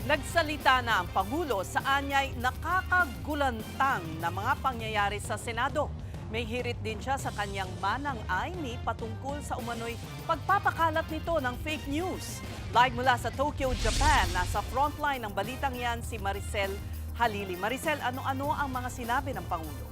Nagsalita na ang Pangulo sa anyay nakakagulantang na mga pangyayari sa Senado. May hirit din siya sa kanyang manang-ay ni patungkol sa umano'y pagpapakalat nito ng fake news. Live mula sa Tokyo, Japan, nasa frontline ng balitang yan si Maricel Halili. Maricel, ano-ano ang mga sinabi ng Pangulo?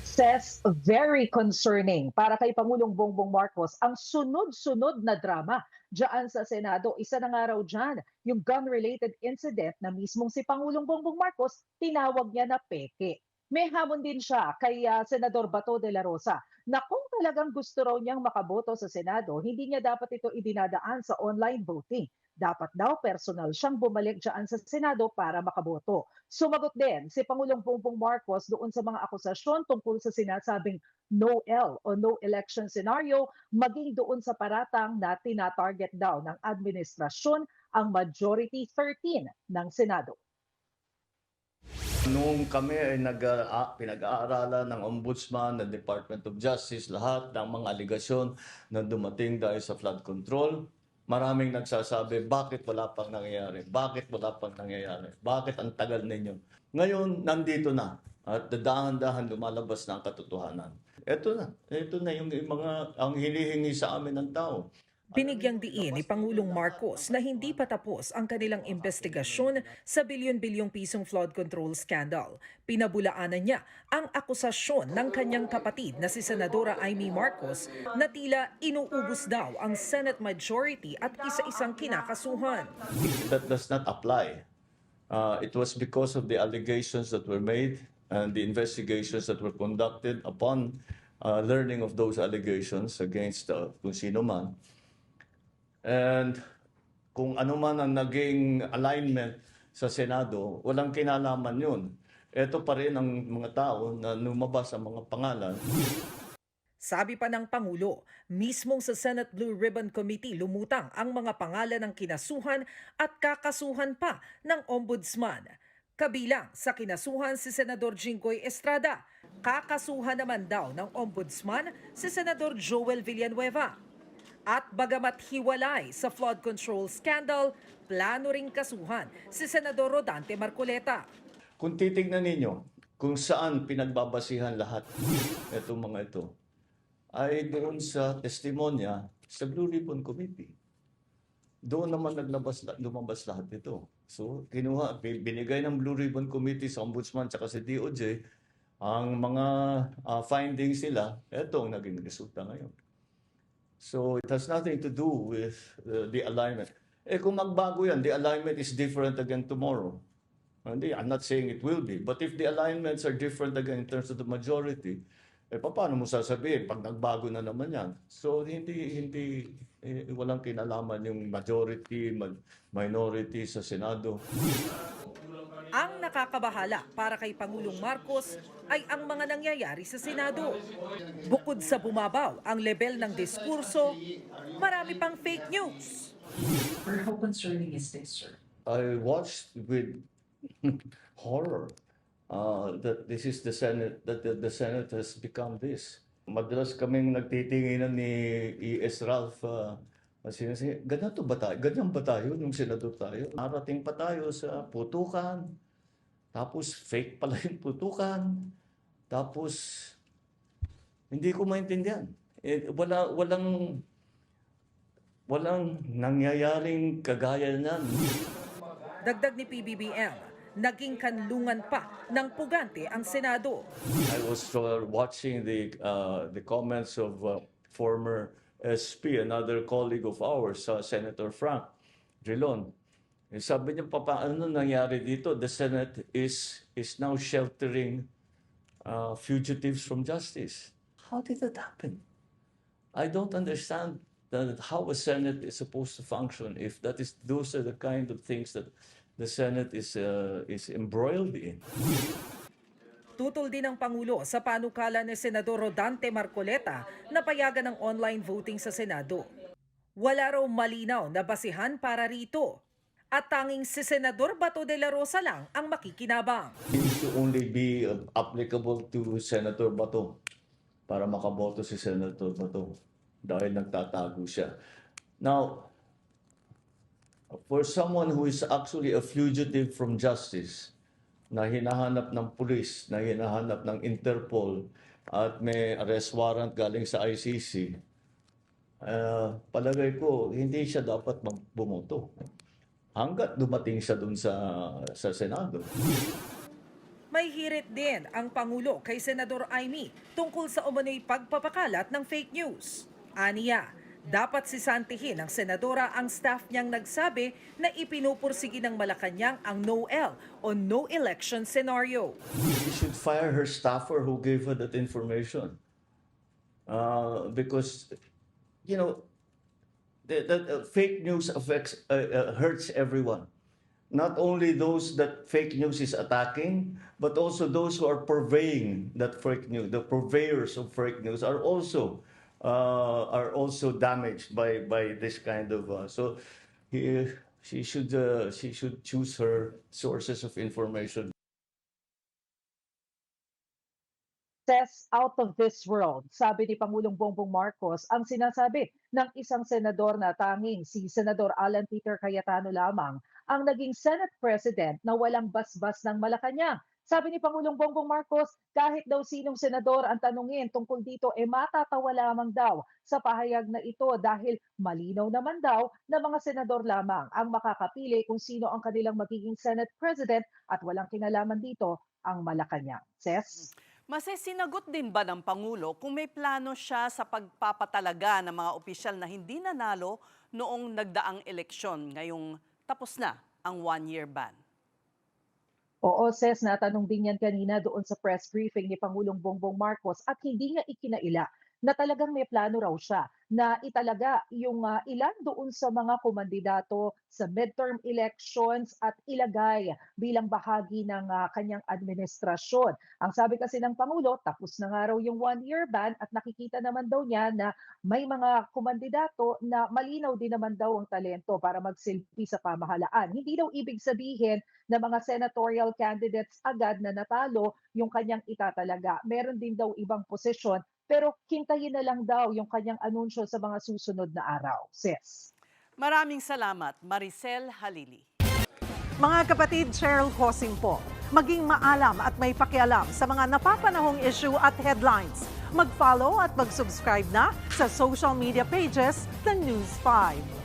Says very concerning para kay Pangulong Bongbong Marcos ang sunod-sunod na drama diyan sa Senado. Isa na nga raw dyan, yung gun-related incident na mismong si Pangulong Bongbong Marcos tinawag niya na peke. May hamon din siya kay Senador Bato de la Rosa na kung talagang gusto raw niyang makaboto sa Senado, hindi niya dapat ito idinadaan sa online voting. Dapat daw personal siyang bumalik dyan sa Senado para makaboto. Sumagot din si Pangulong Bongbong Marcos doon sa mga akusasyon tungkol sa sinasabing no-L o no election scenario, maging doon sa paratang na tina-target daw ng administrasyon ang Majority 13 ng Senado. Nung kami ay pinag-aaralan ng Ombudsman, ng Department of Justice, lahat ng mga aligasyon na dumating dahil sa flood control, maraming nagsasabi, bakit wala pang nangyayari? Bakit wala pang nangyayari? Bakit ang tagal ninyo? Ngayon, nandito na. At dahan-dahan lumalabas na ang katotohanan. Ito na yung mga ang hinihingi sa amin ng tao. Binigyang diin ni Pangulong Marcos na hindi pa tapos ang kanilang investigasyon sa bilyon-bilyong pisong flood control scandal. Pinabulaanan niya ang akusasyon ng kanyang kapatid na si Senadora Amy Marcos na tila inuubos daw ang Senate majority at isa-isang kinakasuhan. That does not apply. It was because of the allegations that were made and the investigations that were conducted upon learning of those allegations against kung sino man. And kung ano man ang naging alignment sa Senado, walang kinalaman yun. Ito pa rin ang mga tao na lumabas ang mga pangalan. Sabi pa ng Pangulo, mismong sa Senate Blue Ribbon Committee lumutang ang mga pangalan ng kinasuhan at kakasuhan pa ng Ombudsman. Kabilang sa kinasuhan si Senador Jinggoy Estrada, kakasuhan naman daw ng Ombudsman si Senador Joel Villanueva. At bagamat hiwalay sa flood control scandal, plano ring kasuhan si Senador Rodante Marcoleta. Kung titignan ninyo kung saan pinagbabasihan lahat itong mga ito, ay doon sa testimonya sa Blue Ribbon Committee. Doon naman lumabas lahat ito. So, binigay ng Blue Ribbon Committee sa Ombudsman at sa DOJ ang mga findings nila. Ito ang naging resulta ngayon. So it has nothing to do with the alignment. Kung magbago yan, the alignment is different again tomorrow. I'm not saying it will be, but if the alignments are different again in terms of the majority, paano mo sasabihin pag nagbago na naman yan? So walang kinalaman yung majority, minority sa Senado. Ang nakakabahala para kay Pangulong Marcos ay ang mga nangyayari sa Senado. Bukod sa bumabaw ang level ng diskurso, marami pang fake news. How concerning is this, sir? I watched with horror that this is the Senate, that the Senate has become this. Madalas kaming nagtitinginan ni E.S. Ralph sinasabi, ganyan ba tayo nung senador tayo? Narating pa tayo sa putukan, tapos fake pala yung putukan, tapos hindi ko maintindihan. Walang nangyayaring kagaya nan. Dagdag ni PBBM, naging kanlungan pa ng pugante ang Senado. I was watching the comments of former SP, another colleague of ours, Senator Frank Drilon. Sabi niya, ano nangyari dito? The Senate is now sheltering fugitives from justice. How did that happen? I don't understand how a Senate is supposed to function if those are the kind of things that the Senate is embroiled in. Tutol din ng Pangulo sa panukala ni Senador Rodante Marcoleta na payagan ng online voting sa Senado. Wala raw malinaw na basihan para rito. At tanging si Senador Bato de la Rosa lang ang makikinabang. It needs to only be applicable to Senator Bato para makaboto si Senator Bato dahil nagtatago siya. Now, For someone who is actually a fugitive from justice, na hinahanap ng pulis, na hinahanap ng Interpol, at may arrest warrant galing sa ICC, palagay ko, hindi siya dapat bumoto hanggat dumating siya dun sa Senado. May hirit din ang Pangulo kay Senador Amy tungkol sa umano'y pagpapakalat ng fake news. Aniya, dapat sisantihin ng senadora ang staff niyang nagsabi na ipinupursigi ng Malacanang ang no-L o no election scenario. She should fire her staffer who gave her that information. Because, you know, the fake news hurts everyone. Not only those that fake news is attacking, but also those who are purveying that fake news. The purveyors of fake news are also damaged by this kind of. So she should choose her sources of information. Says out of this world, sabi ni Pangulong Bongbong Marcos ang sinasabi ng isang senador na tanging si Senador Alan Peter Cayetano lamang ang naging Senate President na walang basbas ng Malacanang. Sabi ni Pangulong Bongbong Marcos, kahit daw sinong senador ang tanungin tungkol dito, matatawa lamang daw sa pahayag na ito dahil malinaw naman daw na mga senador lamang ang makakapili kung sino ang kanilang magiging Senate President at walang kinalaman dito ang Malacanang. Ses? Sinagot din ba ng Pangulo kung may plano siya sa pagpapatalaga ng mga opisyal na hindi nanalo noong nagdaang eleksyon ngayong tapos na ang one-year ban? Oo, Ses, natanong din yan kanina doon sa press briefing ni Pangulong Bongbong Marcos at hindi niya ikinaila na talagang may plano raw siya na italaga yung ilan doon sa mga kumandidato sa midterm elections at ilagay bilang bahagi ng kanyang administrasyon. Ang sabi kasi ng Pangulo, tapos na nga raw yung one-year ban at nakikita naman daw niya na may mga kumandidato na malinaw din naman daw ang talento para magsilbi sa pamahalaan. Hindi daw ibig sabihin na mga senatorial candidates agad na natalo yung kanyang itatalaga. Meron din daw ibang posisyon pero hintayin na lang daw yung kanyang anunsyo sa mga susunod na araw. Sis. Maraming salamat, Maricel Halili. Mga kapatid, Cheryl Hosing po. Maging maalam at may pakialam sa mga napapanahong issue at headlines. Mag-follow at mag-subscribe na sa social media pages ng News 5.